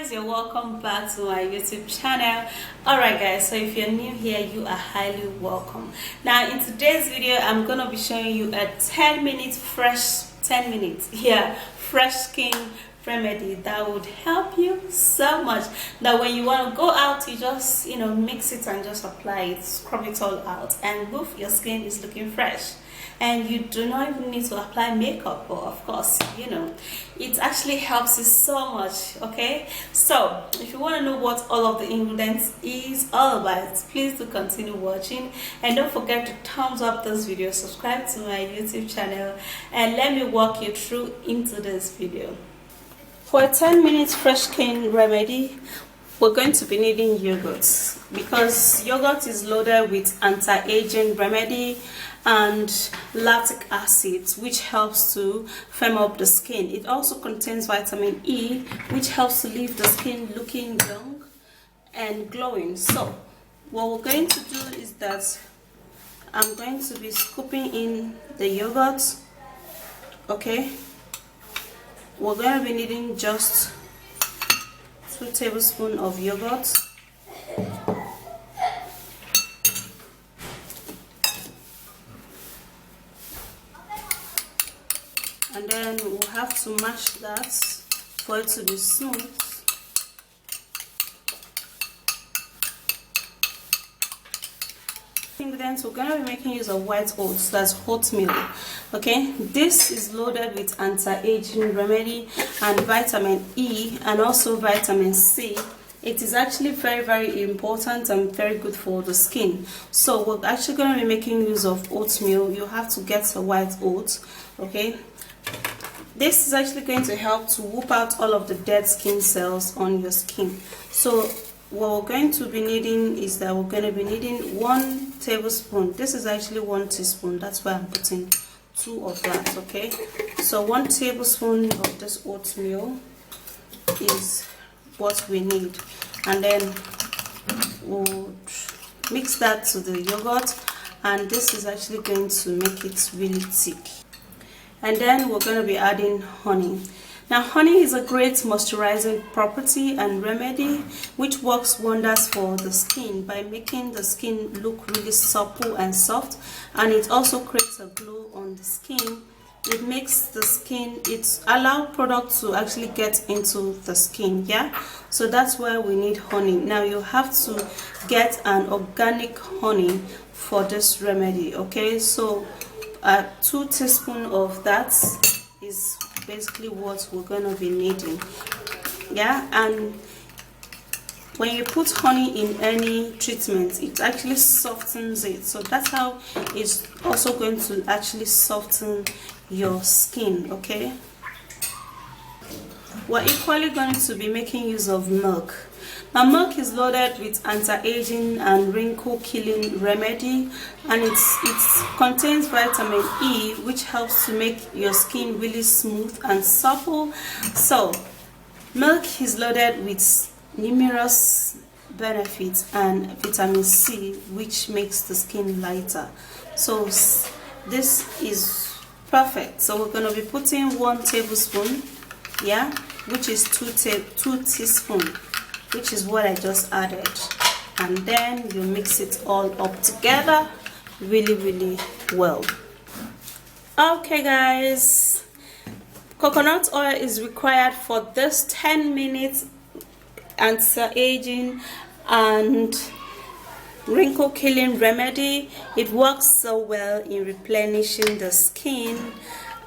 guys, you're welcome back to my YouTube channel. Alright guys, so if you're new here, you are highly welcome. Now in today's video, I'm gonna be showing you a 10-minute fresh skin remedy that would help you so much that when you want to go out, you just mix it and just apply it, scrub it all out, and woof, your skin is looking fresh. And you do not even need to apply makeup, but of course, it actually helps you so much. Okay, so if you want to know what all of the ingredients is all about, please do continue watching, and don't forget to thumbs up this video, subscribe to my YouTube channel, and let me walk you through into this video. For a 10-minute fresh skin remedy, we're going to be needing yogurt, because yogurt is loaded with anti-aging remedy and lactic acid, which helps to firm up the skin. It also contains vitamin E, which helps to leave the skin looking young and glowing. So what we're going to do is that I'm going to be scooping in the yogurt. Okay, we're going to be needing just 2 tablespoons of yogurt. And then we'll have to mash that for it to be smooth. Ingredients, we're going to be making use of white oats, that's oatmeal. Okay, this is loaded with anti-aging remedy and vitamin E and also vitamin C. It is actually very important and very good for the skin. So we're actually going to be making use of oatmeal. You have to get a white oat. Okay, this is actually going to help to whoop out all of the dead skin cells on your skin. So what we're going to be needing is that we're going to be needing 1 tablespoon. This is actually 1 teaspoon, that's why I'm putting 2 of that. Okay, so 1 tablespoon of this oatmeal is what we need, and then we'll mix that to the yogurt, and this is actually going to make it really thick. And then we're going to be adding honey. Now honey is a great moisturizing property and remedy which works wonders for the skin by making the skin look really supple and soft, and it also creates a glow on the skin. It makes the skin, it allows product to actually get into the skin. Yeah, so that's why we need honey. Now you have to get an organic honey for this remedy. Okay, so 2 teaspoons of that is basically what we're going to be needing. Yeah, and when you put honey in any treatment, it actually softens it. So that's how it's also going to actually soften your skin. Okay, we're equally going to be making use of milk. Now milk is loaded with anti-aging and wrinkle killing remedy, and it contains vitamin E, which helps to make your skin really smooth and supple. So milk is loaded with numerous benefits and vitamin C, which makes the skin lighter. So this is perfect. So we're going to be putting 1 tablespoon, yeah, which is 2 teaspoons, which is what I just added, and then you mix it all up together really well. Okay guys, coconut oil is required for this 10-minute anti-aging and wrinkle killing remedy. It works so well in replenishing the skin,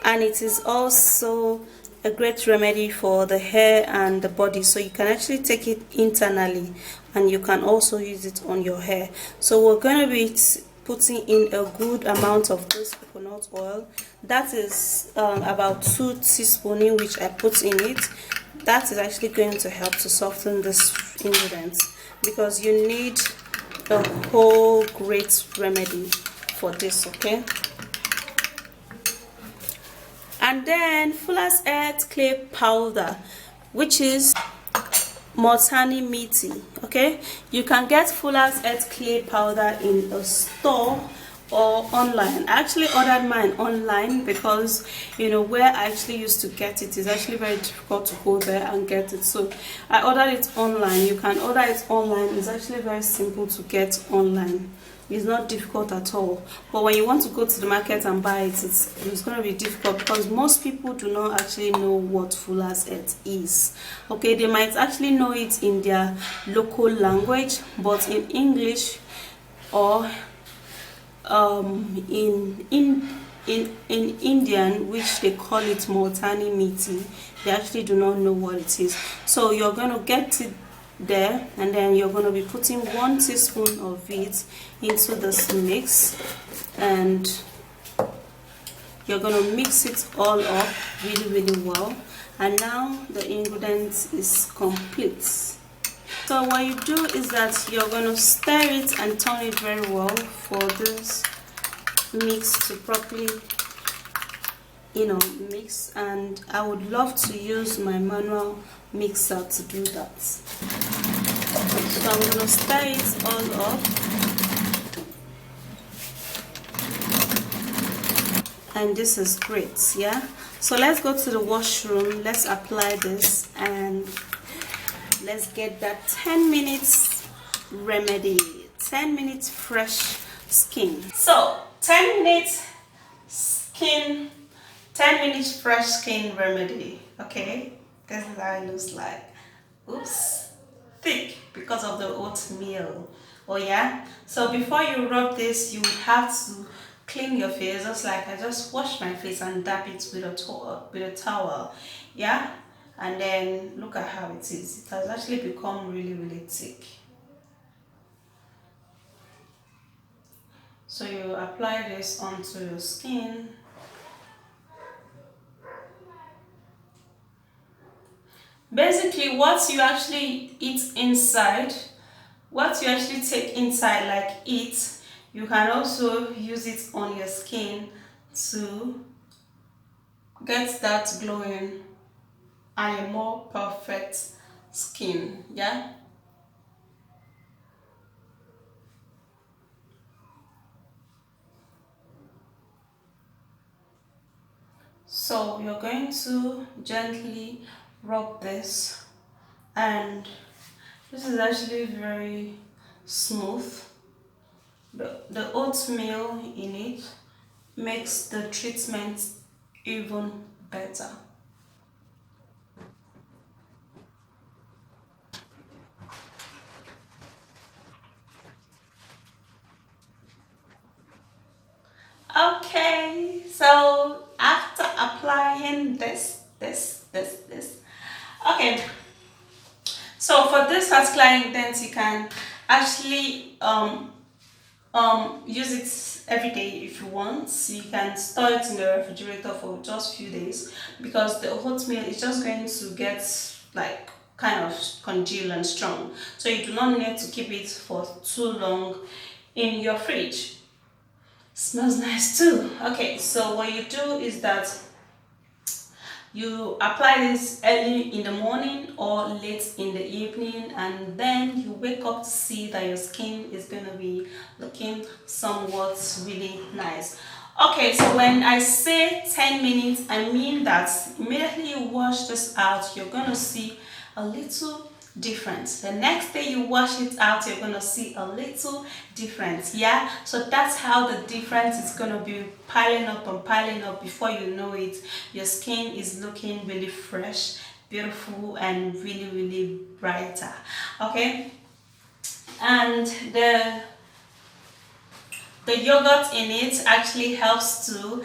and it is also a great remedy for the hair and the body. So you can actually take it internally, and you can also use it on your hair. So we're going to be putting in a good amount of this coconut oil. That is about 2 teaspoons in which I put in it. That is actually going to help to soften this ingredient, because you need a whole great remedy for this. Okay, and then Fuller's Earth clay powder, which is Multani Meaty. Okay, you can get Fuller's Earth clay powder in a store or online. I actually ordered mine online because you know where I actually used to get it is actually very difficult to go there and get it. So I ordered it online. You can order it online. It's actually very simple to get online. It's not difficult at all. But when you want to go to the market and buy it, it's going to be difficult because most people do not actually know what Fuller's Earth is. Okay, they might actually know it in their local language, but in English or in Indian, which they call it Multani meeting, they actually do not know what it is. So you're going to get it there, and then you're going to be putting 1 teaspoon of it into this mix, and you're going to mix it all up really well. And now the ingredients is complete. So what you do is that you're going to stir it and turn it very well for this mix to properly mix, and I would love to use my manual mixer to do that. So I'm going to stir it all up, and this is great. Yeah, so let's go to the washroom, let's apply this, and let's get that 10 minutes remedy, 10 minutes fresh skin. So 10 minutes skin, 10 minutes fresh skin remedy. Okay, this is how it looks like. Oops, thick because of the oatmeal. Oh yeah, so before you rub this, you would have to clean your face, just like I just washed my face and dab it with a towel. Yeah, and then look at how it is. It has actually become really thick. So you apply this onto your skin. Basically, what you actually eat inside, what you actually take inside, like eat, you can also use it on your skin to get that glowing and a more perfect skin. Yeah. So you're going to gently rub this, and this is actually very smooth. The oatmeal in it makes the treatment even better. Okay, so after applying this, okay, so for this particular ingredient, you can actually use it every day if you want. You can store it in the refrigerator for just few days, because the oatmeal is just going to get like kind of congeal and strong, so you do not need to keep it for too long in your fridge. Smells nice too. Okay, so what you do is that you apply this early in the morning or late in the evening, and then you wake up to see that your skin is going to be looking somewhat really nice. Okay, so when I say 10 minutes, I mean that immediately you wash this out, you're going to see a little difference. The next day you wash it out, you're going to see a little difference. Yeah, so that's how the difference is going to be piling up and piling up. Before you know it, your skin is looking really fresh, beautiful, and really brighter. Okay, and the yogurt in it actually helps to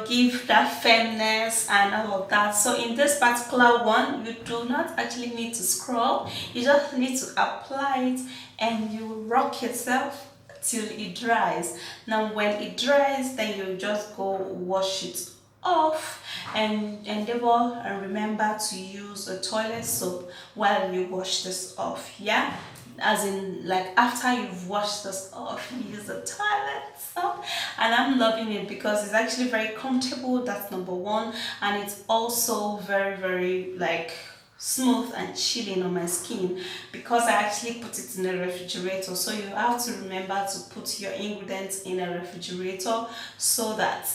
give that firmness and all of that. So in this particular one, you do not actually need to scrub, you just need to apply it and you rock yourself till it dries. Now when it dries, then you just go wash it off, and endeavor and remember to use a toilet soap while you wash this off. Yeah, as in like after you've washed this off, you use the toilet soap. And I'm loving it because it's actually very comfortable. That's number one, and it's also very like smooth and chilling on my skin, because I actually put it in the refrigerator. So you have to remember to put your ingredients in a refrigerator so that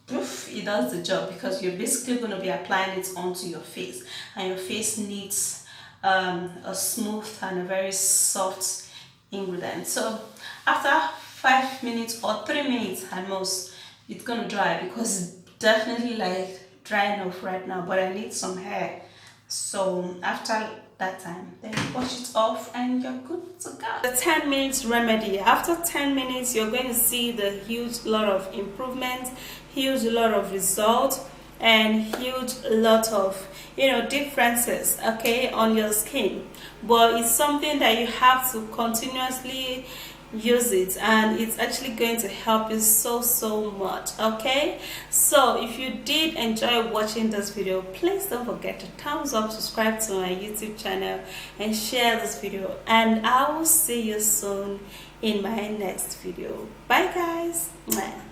it does the job, because you're basically going to be applying it onto your face, and your face needs a smooth and a very soft ingredient. So after 5 minutes or 3 minutes at most, it's going to dry, because it's definitely like dry enough right now, but I need some hair. So after that time, then you wash it off and you're good to go. The 10 minutes remedy. After 10 minutes, you're going to see the huge lot of improvement, huge lot of result, and huge lot of differences, okay, on your skin. But it's something that you have to continuously use it, and it's actually going to help you so much. Okay, so if you did enjoy watching this video, please don't forget to thumbs up, subscribe to my YouTube channel, and share this video, and I will see you soon in my next video. Bye guys.